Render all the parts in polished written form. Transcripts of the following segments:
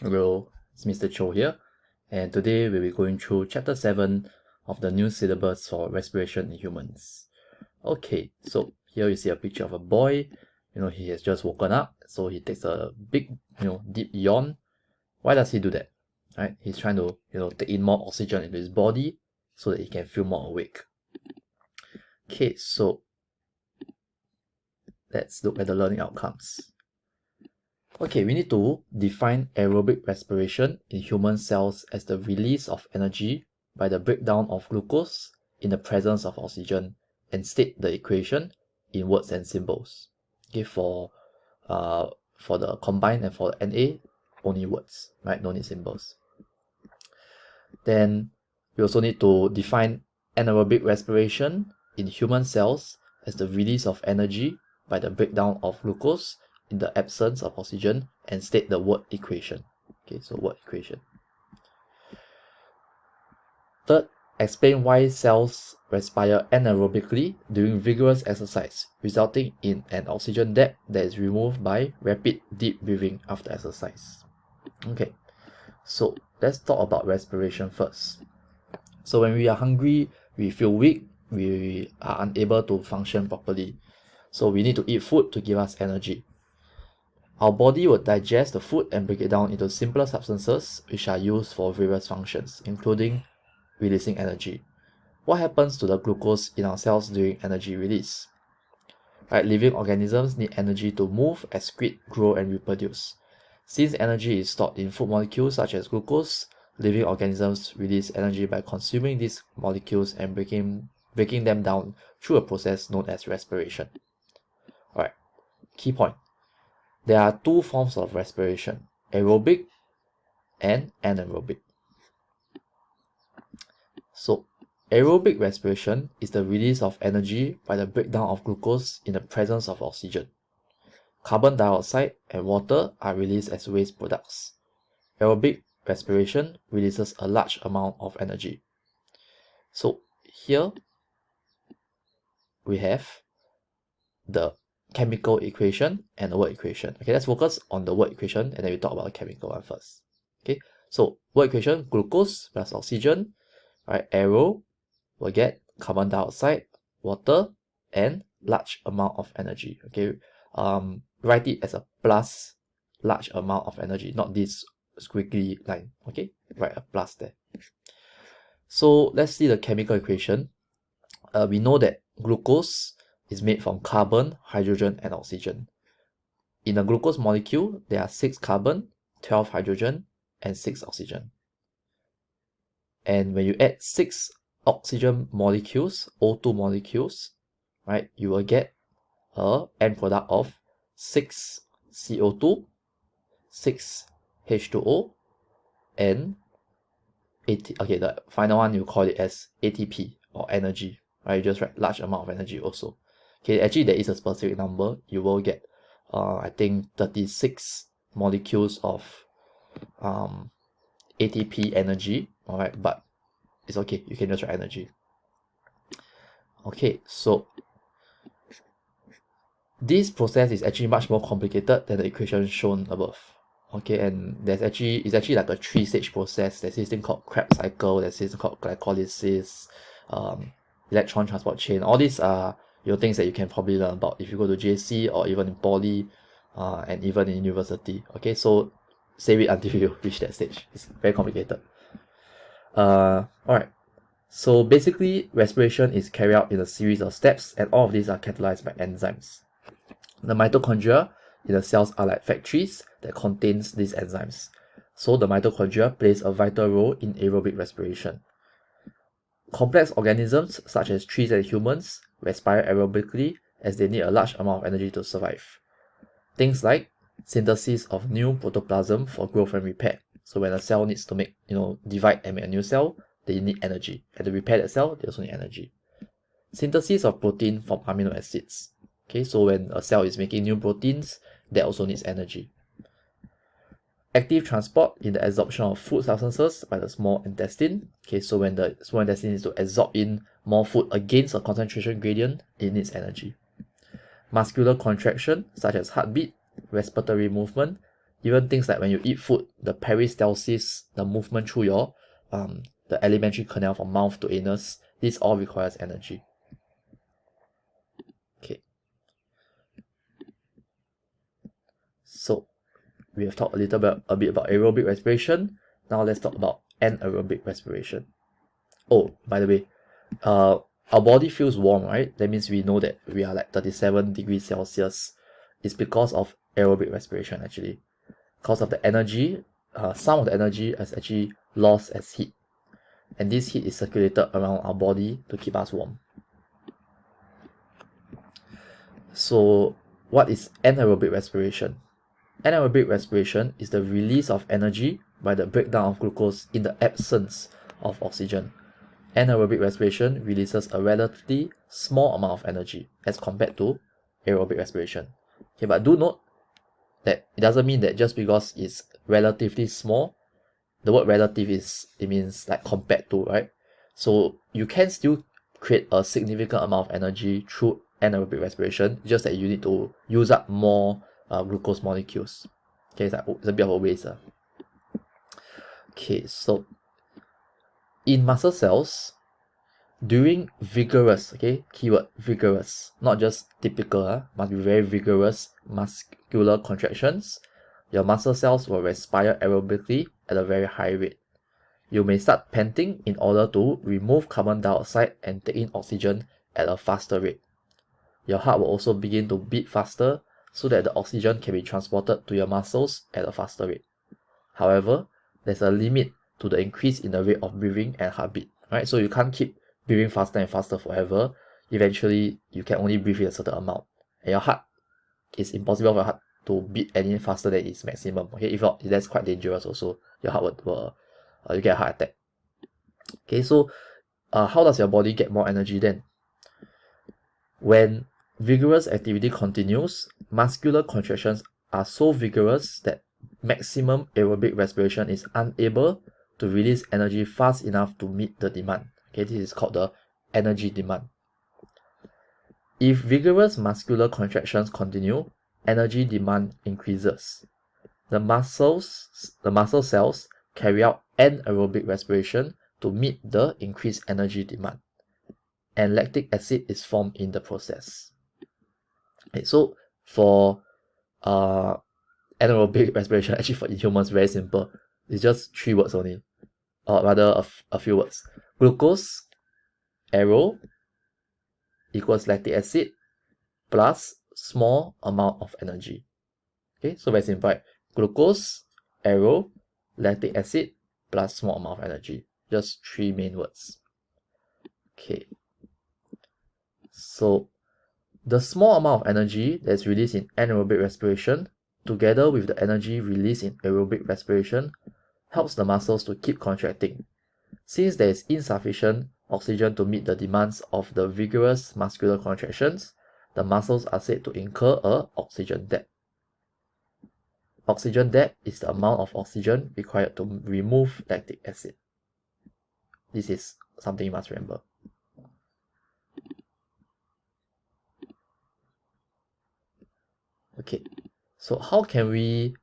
Hello, it's Mr. Cho here, and today we'll be going through Chapter 7 of the new syllabus for respiration in humans. Okay, so here you see a picture of a boy. He has just woken up, so he takes a big, deep yawn. Why does he do that? Right? He's trying to, take in more oxygen into his body so that he can feel more awake. Okay, so let's look at the learning outcomes. Okay, we need to define aerobic respiration in human cells as the release of energy by the breakdown of glucose in the presence of oxygen, and state the equation in words and symbols. Okay, for the combined and for the Na, only words, right? No need symbols. Then we also need to define anaerobic respiration in human cells as the release of energy by the breakdown of glucose in the absence of oxygen, and state the word equation. Okay, so word equation. Third, explain why cells respire anaerobically during vigorous exercise, resulting in an oxygen debt that is removed by rapid deep breathing after exercise. Okay, so let's talk about respiration first. So when we are hungry, we feel weak, we are unable to function properly. So we need to eat food to give us energy. Our body will digest the food and break it down into simpler substances which are used for various functions, including releasing energy. What happens to the glucose in our cells during energy release? Right, living organisms need energy to move, excrete, grow, and reproduce. Since energy is stored in food molecules such as glucose, living organisms release energy by consuming these molecules and breaking them down through a process known as respiration. Alright, key point. There are two forms of respiration, aerobic and anaerobic. So, aerobic respiration is the release of energy by the breakdown of glucose in the presence of oxygen. Carbon dioxide and water are released as waste products. Aerobic respiration releases a large amount of energy. So here we have the chemical equation and the word equation. Okay, let's focus on the word equation and then we talk about the chemical one first. Okay, so word equation, glucose plus oxygen, right? Aero will get carbon dioxide, water, and large amount of energy. Okay, write it as a plus large amount of energy, not this squiggly line. Okay, write a plus there. So let's see the chemical equation. We know that glucose is made from carbon, hydrogen, and oxygen. In a glucose molecule, there are 6 carbon, 12 hydrogen, and 6 oxygen. And when you add 6 oxygen molecules, O2 molecules, right, you will get a end product of 6 CO2, 6 H2O, and the final one you call it as ATP or energy, right? You just write large amount of energy also. Okay, actually there is a specific number. You will get I think 36 molecules of ATP energy, alright, but it's okay, you can just write energy. Okay, so this process is actually much more complicated than the equation shown above. Okay, and it's actually like a 3-stage process. There's this thing called Krebs cycle, there's this thing called glycolysis, electron transport chain. All these are things that you can probably learn about if you go to JC or even in poly, and even in university. Okay, so save it until you reach that stage. It's very complicated. Alright. So basically, respiration is carried out in a series of steps, and all of these are catalyzed by enzymes. The mitochondria in the cells are like factories that contains these enzymes. So the mitochondria plays a vital role in aerobic respiration. Complex organisms such as trees and humans respire aerobically as they need a large amount of energy to survive. Things like synthesis of new protoplasm for growth and repair. So when a cell needs to make, divide and make a new cell, they need energy. And to repair that cell, they also need energy. Synthesis of protein from amino acids. Okay, so when a cell is making new proteins, that also needs energy. Active transport in the absorption of food substances by the small intestine. Okay, so when the small intestine needs to absorb in more food against a concentration gradient, it needs energy. Muscular contraction, such as heartbeat, respiratory movement, Even things like when you eat food, the peristalsis, the movement through your the alimentary canal from mouth to anus, this all requires energy. Okay. So we have talked a bit about aerobic respiration. Now let's talk about anaerobic respiration. Oh, by the way, our body feels warm, right? That means we know that we are like 37 degrees Celsius. It's because of aerobic respiration actually. Because of the energy, some of the energy is actually lost as heat. And this heat is circulated around our body to keep us warm. So what is anaerobic respiration? Anaerobic respiration is the release of energy by the breakdown of glucose in the absence of oxygen. Anaerobic respiration releases a relatively small amount of energy as compared to aerobic respiration. Okay, but do note that it doesn't mean that just because it's relatively small, the word relative it means like compared to, right? So you can still create a significant amount of energy through anaerobic respiration, just that you need to use up more glucose molecules. Okay, it's a bit of a waste. Okay, so in muscle cells, during vigorous, okay, keyword vigorous, not just typical, must be very vigorous muscular contractions, your muscle cells will respire aerobically at a very high rate. You may start panting in order to remove carbon dioxide and take in oxygen at a faster rate. Your heart will also begin to beat faster so that the oxygen can be transported to your muscles at a faster rate. However, there's a limit to the increase in the rate of breathing and heartbeat, right? So you can't keep breathing faster and faster forever. Eventually, you can only breathe in a certain amount. And your heart, it's impossible for your heart to beat any faster than its maximum. Okay, if not, that's quite dangerous also. Your heart will you get a heart attack. Okay, so how does your body get more energy then? When vigorous activity continues, muscular contractions are so vigorous that maximum aerobic respiration is unable to release energy fast enough to meet the demand. Okay, this is called the energy demand. If vigorous muscular contractions continue, energy demand increases. The muscle cells carry out anaerobic respiration to meet the increased energy demand, and lactic acid is formed in the process. Okay, so for anaerobic respiration, actually for humans, very simple. It's just 3 words only, or rather a few words. Glucose, aero, equals lactic acid, plus small amount of energy. Okay, so very simple, right? Glucose, aero, lactic acid, plus small amount of energy. Just 3 main words. Okay. So the small amount of energy that's released in anaerobic respiration, together with the energy released in aerobic respiration, helps the muscles to keep contracting. Since there is insufficient oxygen to meet the demands of the vigorous muscular contractions, the muscles are said to incur a oxygen debt. Oxygen debt is the amount of oxygen required to remove lactic acid. This is something you must remember. Okay, so how can we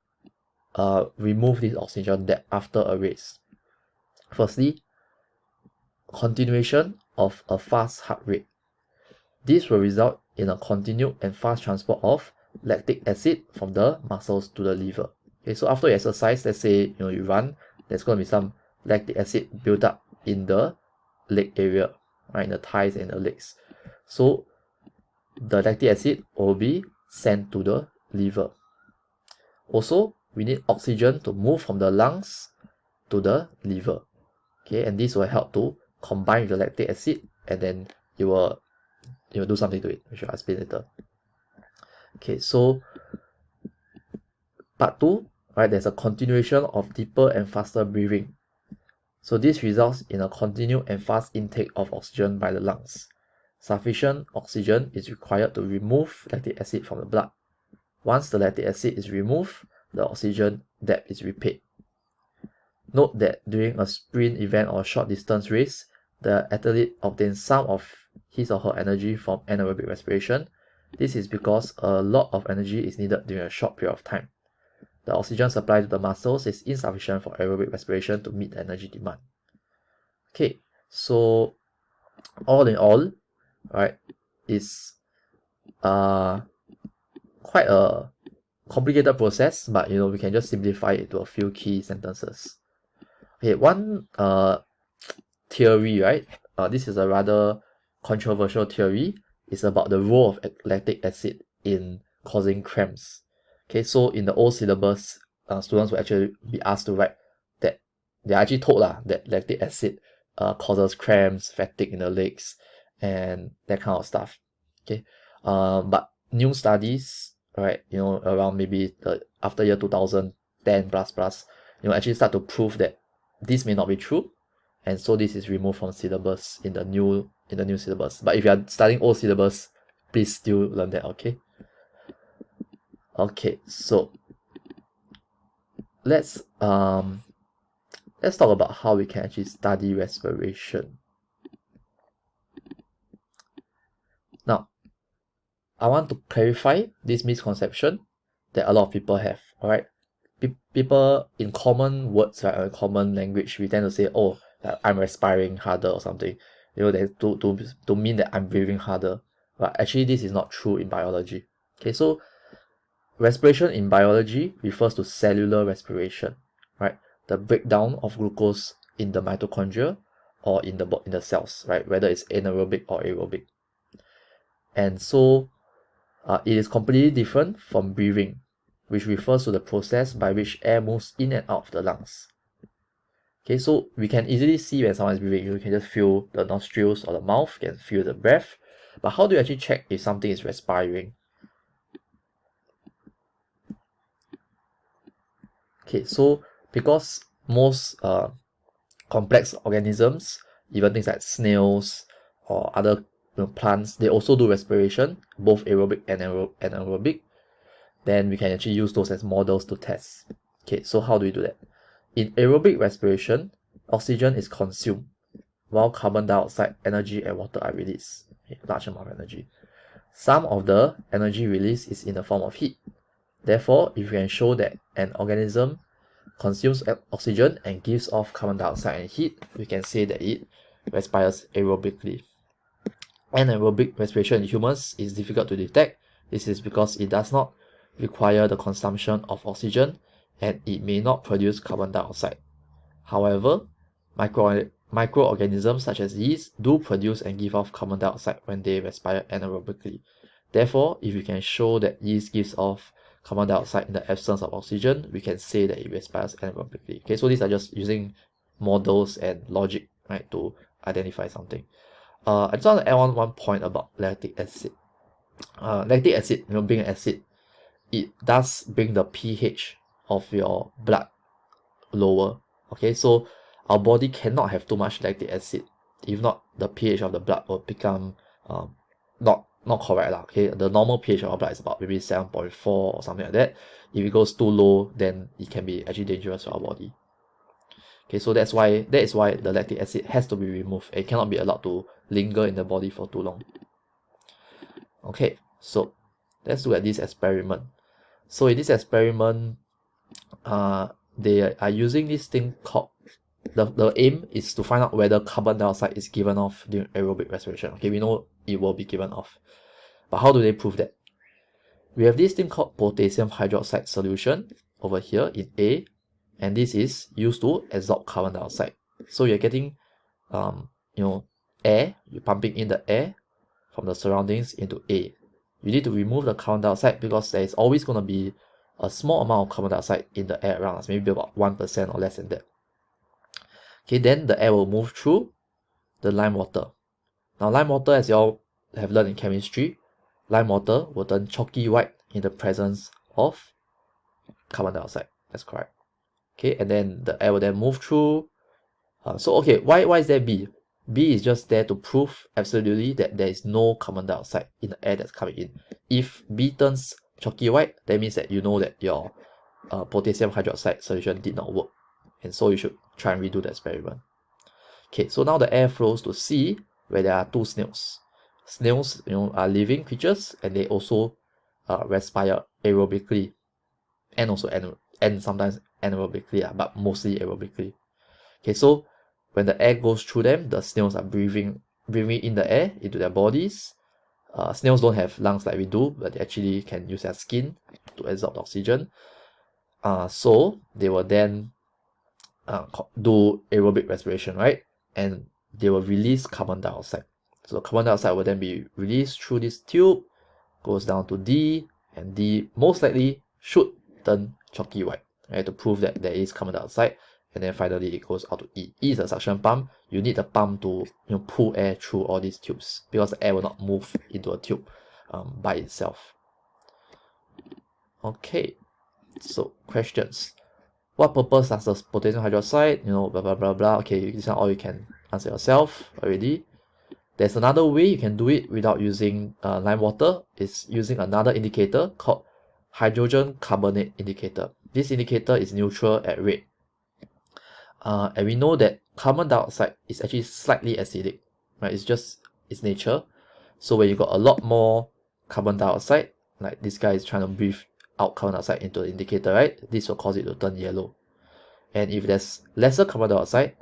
remove this oxygen debt after a race? Firstly, continuation of a fast heart rate. This will result in a continued and fast transport of lactic acid from the muscles to the liver. Okay, so after you exercise, let's say you run, there's going to be some lactic acid built up in the leg area, right, in the thighs and the legs. So the lactic acid will be sent to the liver. Also, we need oxygen to move from the lungs to the liver. Okay, and this will help to combine with the lactic acid, and then you will do something to it, which I'll explain later. Okay, so part 2, right, there's a continuation of deeper and faster breathing. So this results in a continued and fast intake of oxygen by the lungs. Sufficient oxygen is required to remove lactic acid from the blood. Once the lactic acid is removed, the oxygen debt is repaid. Note that during a sprint event or short distance race, the athlete obtains some of his or her energy from anaerobic respiration. This is because a lot of energy is needed during a short period of time. the oxygen supply to the muscles is insufficient for aerobic respiration to meet the energy demand. Okay, so all in all, right, it's quite a complicated process, but we can just simplify it to a few key sentences. Okay, one theory, right? This is a rather controversial theory. It's about the role of lactic acid in causing cramps. Okay, so in the old syllabus, students will actually be asked to write that they're actually told that lactic acid causes cramps, fatigue in the legs, and that kind of stuff. Okay, but new studies, right? Around maybe after year 2010 plus, actually start to prove that this may not be true, and so this is removed from syllabus in the new syllabus. But if you are studying old syllabus, please still learn that. Okay, so let's talk about how we can actually study respiration. Now, I want to clarify this misconception that a lot of people have. All right, people in common words, right, or common language, we tend to say, oh, I'm respiring harder or something, to mean that I'm breathing harder. But actually, this is not true in biology. Okay, so respiration in biology refers to cellular respiration, right? The breakdown of glucose in the mitochondria or in the cells, right? Whether it's anaerobic or aerobic. And so it is completely different from breathing, which refers to the process by which air moves in and out of the lungs. Okay, so we can easily see when someone is breathing. You can just feel the nostrils or the mouth, you can feel the breath. But how do you actually check if something is respiring? Okay, so because most complex organisms, even things like snails or other plants, they also do respiration, both aerobic and anaerobic. Then we can actually use those as models to test. Okay, so how do we do that? In aerobic respiration, oxygen is consumed, while carbon dioxide, energy, and water are released. Okay, large amount of energy. Some of the energy released is in the form of heat. Therefore, if we can show that an organism consumes oxygen and gives off carbon dioxide and heat, we can say that it respires aerobically. Anaerobic respiration in humans is difficult to detect. This is because it does not require the consumption of oxygen and it may not produce carbon dioxide. However, microorganisms such as yeast do produce and give off carbon dioxide when they respire anaerobically. Therefore, if we can show that yeast gives off carbon dioxide in the absence of oxygen, we can say that it respires anaerobically. Okay, so these are just using models and logic, right, to identify something. I just want to add on one point about lactic acid. Lactic acid, being an acid, it does bring the pH of your blood lower. Okay, so our body cannot have too much lactic acid. If not, the pH of the blood will become not correct lah. Okay, the normal pH of our blood is about maybe 7.4 or something like that. If it goes too low, then it can be actually dangerous for our body. Okay, so that is why the lactic acid has to be removed. It cannot be allowed to linger in the body for too long. Okay, so let's look at this experiment. So in this experiment, they are using this thing called, the aim is to find out whether carbon dioxide is given off during aerobic respiration. Okay, we know it will be given off. But how do they prove that? We have this thing called potassium hydroxide solution over here in A, and this is used to absorb carbon dioxide. So you're getting air, you're pumping in the air from the surroundings into A. You need to remove the carbon dioxide because there is always going to be a small amount of carbon dioxide in the air around us, maybe about 1% or less than that. Okay, then the air will move through the lime water. Now lime water, as you all have learned in chemistry, lime water will turn chalky white in the presence of carbon dioxide. That's correct. Okay, and then the air will then move through. Okay, why is there B? B is just there to prove absolutely that there is no carbon dioxide in the air that's coming in. If B turns chalky white, that means that you know that your potassium hydroxide solution did not work, and so you should try and redo the experiment. Okay, so now the air flows to C, where there are two snails. Snails, are living creatures, and they also respire aerobically and also and sometimes anaerobically, but mostly aerobically. Okay, so when the air goes through them, the snails are breathing in the air into their bodies. Snails don't have lungs like we do, but they actually can use their skin to absorb the oxygen. So they will then do aerobic respiration, right? And they will release carbon dioxide. So carbon dioxide will then be released through this tube, goes down to D, and D most likely should turn chalky white, right, to prove that there is carbon dioxide. And then finally it goes out to E. E is a suction pump. You need the pump to pull air through all these tubes, because the air will not move into a tube by itself. Okay, so questions. What purpose does the potassium hydroxide, blah blah blah blah. Okay, this one all you can answer yourself already. There's another way you can do it without using lime water. It's using another indicator called hydrogen carbonate indicator. This indicator is neutral at red. And we know that carbon dioxide is actually slightly acidic, right? It's just its nature. So when you got a lot more carbon dioxide, like this guy is trying to breathe out carbon dioxide into the indicator, right? This will cause it to turn yellow. And if there's lesser carbon dioxide,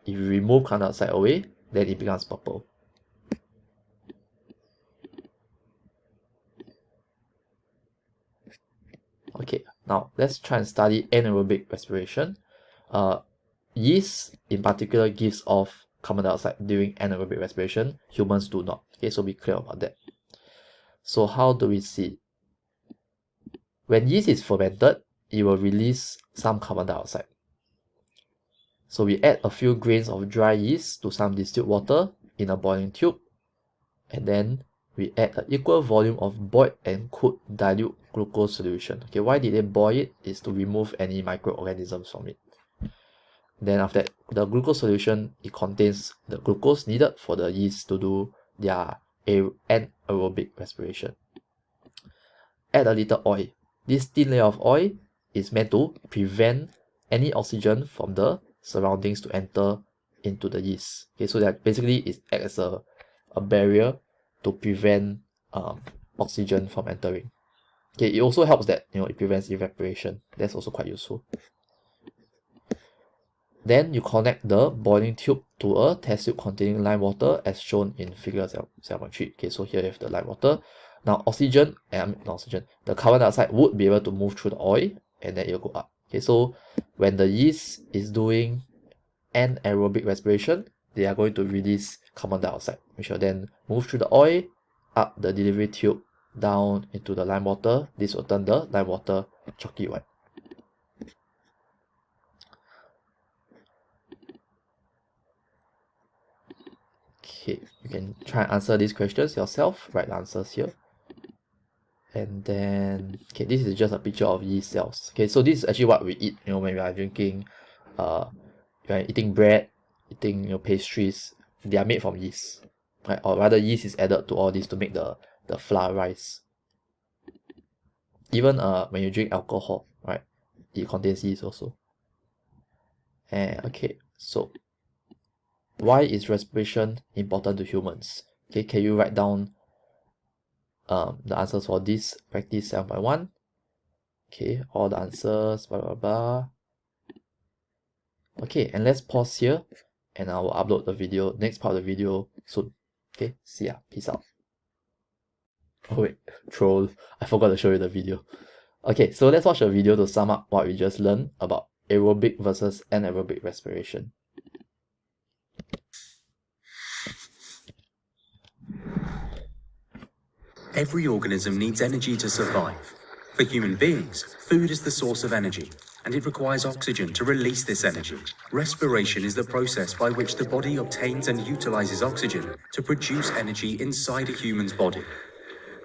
if you remove carbon dioxide away, then it becomes purple. Okay, now let's try and study anaerobic respiration. Yeast in particular gives off carbon dioxide during anaerobic respiration. Humans do not. Okay, so be clear about that. So how do we see? When yeast is fermented, it will release some carbon dioxide. So we add a few grains of dry yeast to some distilled water in a boiling tube, and then we add an equal volume of boiled and cooled dilute glucose solution. Okay, why did they boil it? Is to remove any microorganisms from it. Then after that, the glucose solution, it contains the glucose needed for the yeast to do their anaerobic respiration. Add a little oil. This thin layer of oil is meant to prevent any oxygen from the surroundings to enter into the yeast. Okay, so that basically it acts as a barrier to prevent oxygen from entering. Okay, it also helps that it prevents evaporation. That's also quite useful. Then you connect the boiling tube to a test tube containing lime water as shown in figure 7.3. Okay, so here you have the lime water. Now the carbon dioxide would be able to move through the oil and then it will go up. Okay, so when the yeast is doing anaerobic respiration, they are going to release carbon dioxide, which will then move through the oil, up the delivery tube, down into the lime water. This will turn the lime water chalky white. Okay, you can try and answer these questions yourself, write the answers here. And then, okay, this is just a picture of yeast cells. Okay, so this is actually what we eat, when we are drinking, we are eating bread, eating pastries. They are made from yeast, right? Or rather, yeast is added to all this to make the flour rise. Even when you drink alcohol, right, it contains yeast also. And okay, so why is respiration important to humans? Okay, can you write down the answers for this practice 7.1? Okay, all the answers, blah blah blah. Okay, and let's pause here, and I will upload the video, next part of the video soon. Okay, see ya, peace out. Oh wait, troll, I forgot to show you the video. Okay, so let's watch the video to sum up what we just learned about aerobic versus anaerobic respiration. Every organism needs energy to survive. For human beings, food is the source of energy, and it requires oxygen to release this energy. Respiration is the process by which the body obtains and utilizes oxygen to produce energy inside a human's body.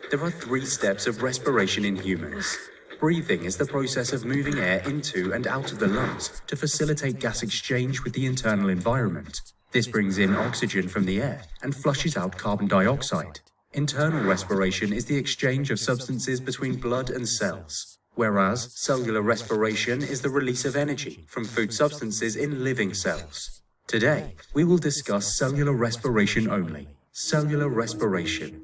There are 3 steps of respiration in humans. Breathing is the process of moving air into and out of the lungs to facilitate gas exchange with the internal environment. This brings in oxygen from the air and flushes out carbon dioxide. Internal respiration is the exchange of substances between blood and cells, whereas cellular respiration is the release of energy from food substances in living cells. Today, we will discuss cellular respiration only. Cellular respiration.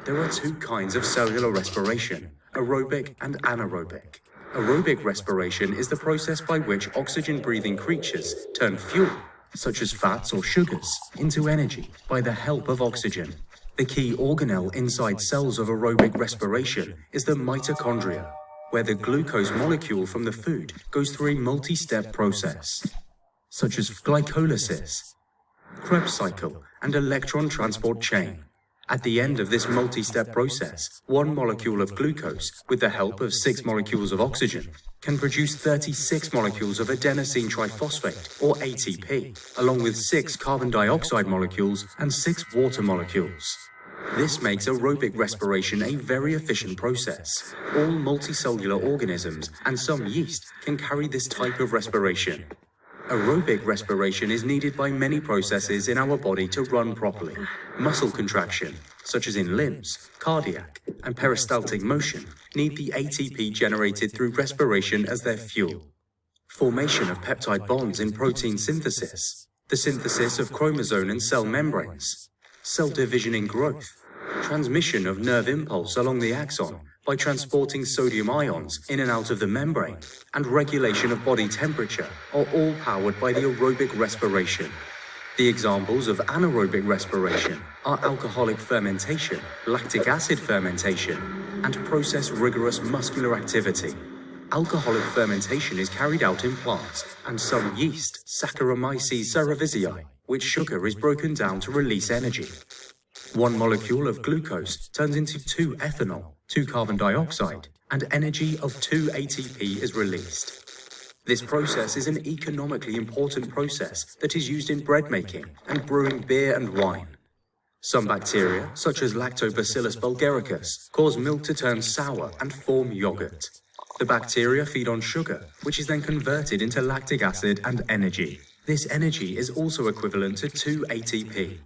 There are 2 kinds of cellular respiration, aerobic and anaerobic. Aerobic respiration is the process by which oxygen-breathing creatures turn fuel, such as fats or sugars, into energy by the help of oxygen. The key organelle inside cells of aerobic respiration is the mitochondria, where the glucose molecule from the food goes through a multi-step process, such as glycolysis, Krebs cycle, and electron transport chain. At the end of this multi-step process, one molecule of glucose, with the help of 6 molecules of oxygen, can produce 36 molecules of adenosine triphosphate, or ATP, along with 6 carbon dioxide molecules and 6 water molecules. This makes aerobic respiration a very efficient process. All multicellular organisms and some yeast can carry this type of respiration. Aerobic respiration is needed by many processes in our body to run properly. Muscle contraction, such as in limbs, cardiac, and peristaltic motion, need the ATP generated through respiration as their fuel. Formation of peptide bonds in protein synthesis, the synthesis of chromosome and cell membranes, cell division in growth, transmission of nerve impulse along the axon by transporting sodium ions in and out of the membrane, and regulation of body temperature are all powered by the aerobic respiration. The examples of anaerobic respiration are alcoholic fermentation, lactic acid fermentation, and process rigorous muscular activity. Alcoholic fermentation is carried out in plants and some yeast, Saccharomyces cerevisiae, which sugar is broken down to release energy. One molecule of glucose turns into 2 ethanol, 2 carbon dioxide, and energy of 2 ATP is released. This process is an economically important process that is used in bread making and brewing beer and wine. Some bacteria, such as Lactobacillus bulgaricus, cause milk to turn sour and form yogurt. The bacteria feed on sugar, which is then converted into lactic acid and energy. This energy is also equivalent to 2 ATP.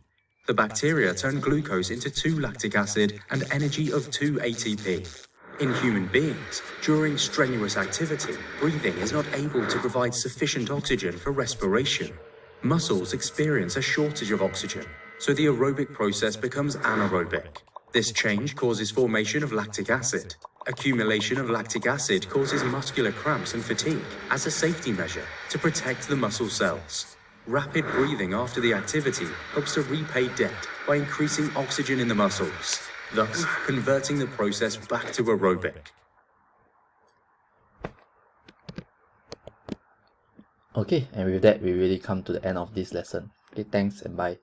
The bacteria turn glucose into 2 lactic acid and energy of 2 ATP. In human beings, during strenuous activity, breathing is not able to provide sufficient oxygen for respiration. Muscles experience a shortage of oxygen, so the aerobic process becomes anaerobic. This change causes formation of lactic acid. Accumulation of lactic acid causes muscular cramps and fatigue as a safety measure to protect the muscle cells. Rapid breathing after the activity helps to repay debt by increasing oxygen in the muscles, thus converting the process back to aerobic. Okay, and with that, we really come to the end of this lesson. Okay, thanks and bye.